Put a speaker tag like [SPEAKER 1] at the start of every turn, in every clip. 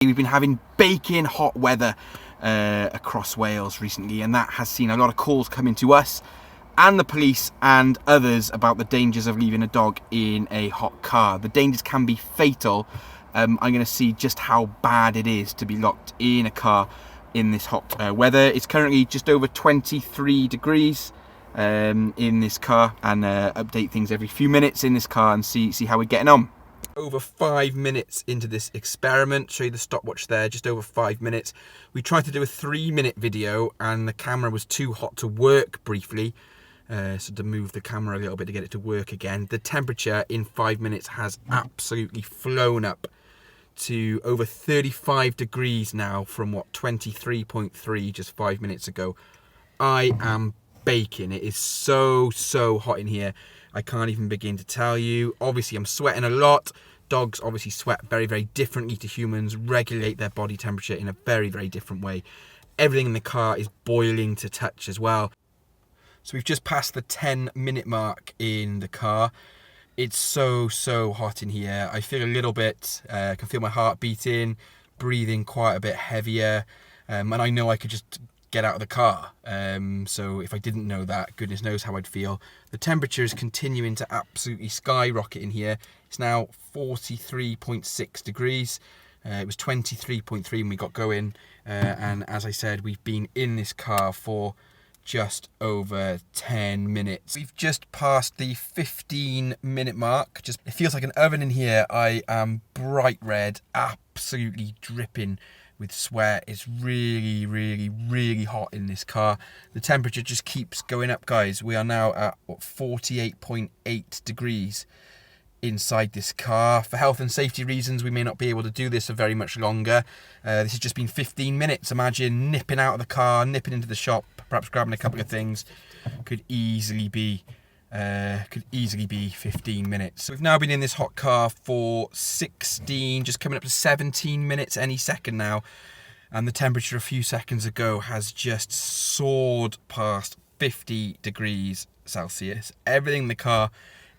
[SPEAKER 1] We've been having baking hot weather across Wales recently, and that has seen a lot of calls coming to us and the police and others about the dangers of leaving a dog in a hot car. The dangers can be fatal. I'm going to see just how bad it is to be locked in a car in this hot weather. It's currently just over 23 degrees in this car, and update things every few minutes in this car and see how we're getting on. Over 5 minutes into this experiment, show you the stopwatch there, just over 5 minutes. We tried to do a 3-minute video and the camera was too hot to work briefly, so to move the camera a little bit to get it to work again. The temperature in 5 minutes has absolutely flown up to over 35 degrees now from what, 23.3 just 5 minutes ago. I am baking. It is so hot in here. I can't even begin to tell you. Obviously I'm sweating a lot. Dogs obviously sweat very differently to humans, regulate their body temperature in a very different way. Everything in the car is boiling to touch as well. So we've just passed the 10-minute mark in the car. It's so hot in here. I feel a little bit, I can feel my heart beating, breathing quite a bit heavier, and I know I could just get out of the car. So if I didn't know that, goodness knows how I'd feel. The temperature is continuing to absolutely skyrocket in here. It's now 43.6 degrees. It was 23.3 when we got going. And as I said, we've been in this car for just over 10 minutes. We've just passed the 15-minute mark. It feels like an oven in here. I am bright red, absolutely dripping with sweat. It's really hot in this car. The temperature just keeps going up, guys. We are now at 48.8 degrees inside this car. For health and safety reasons, we may not be able to do this for very much longer. This has just been 15 minutes. Imagine nipping out of the car, nipping into the shop, perhaps grabbing a couple of things. Could easily be 15 minutes. So we've now been in this hot car for 16, just coming up to 17 minutes any second now, and the temperature a few seconds ago has just soared past 50 degrees Celsius. Everything in the car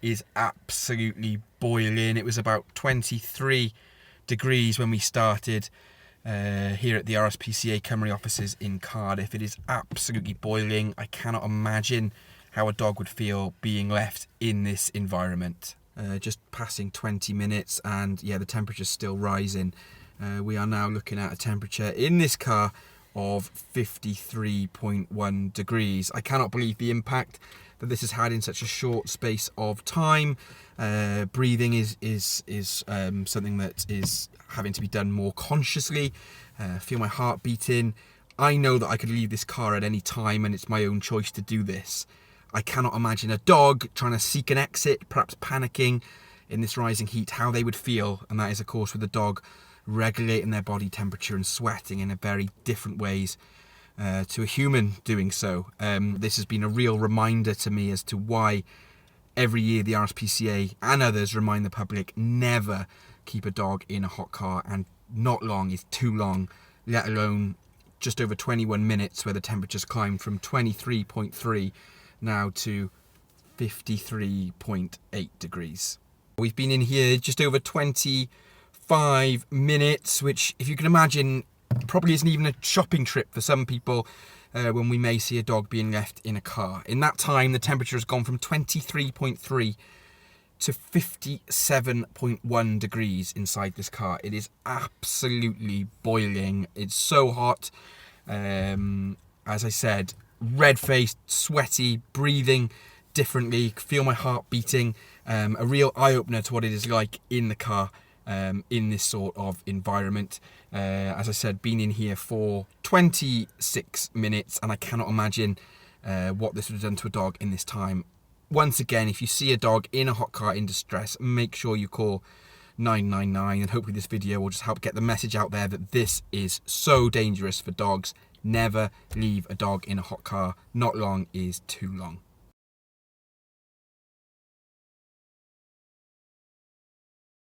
[SPEAKER 1] is absolutely boiling. It was about 23 degrees when we started here at the RSPCA Cymru offices in Cardiff. It is absolutely boiling. I cannot imagine how a dog would feel being left in this environment. Just passing 20 minutes and yeah, the temperature's still rising. We are now looking at a temperature in this car of 53.1 degrees. I cannot believe the impact that this has had in such a short space of time. Breathing is something that is having to be done more consciously. Feel my heart beating. I know that I could leave this car at any time and it's my own choice to do this. I cannot imagine a dog trying to seek an exit, perhaps panicking in this rising heat, how they would feel. And that is, of course, with the dog regulating their body temperature and sweating in a very different ways to a human doing so. This has been a real reminder to me as to why every year the RSPCA and others remind the public never keep a dog in a hot car, and not long is too long, let alone just over 21 minutes where the temperature's climbed from 23.3 now to 53.8 degrees. We've been in here just over 25 minutes, which, if you can imagine, probably isn't even a shopping trip for some people when we may see a dog being left in a car. In that time, the temperature has gone from 23.3 to 57.1 degrees inside this car. It is absolutely boiling. It's so hot. As I said, red-faced, sweaty, breathing differently, feel my heart beating. A real eye-opener to what it is like in the car in this sort of environment. As I said, been in here for 26 minutes and I cannot imagine what this would have done to a dog in this time. Once again, if you see a dog in a hot car in distress, make sure you call 999, and hopefully this video will just help get the message out there that this is so dangerous for dogs. Never leave a dog in a hot car. Not long is too long.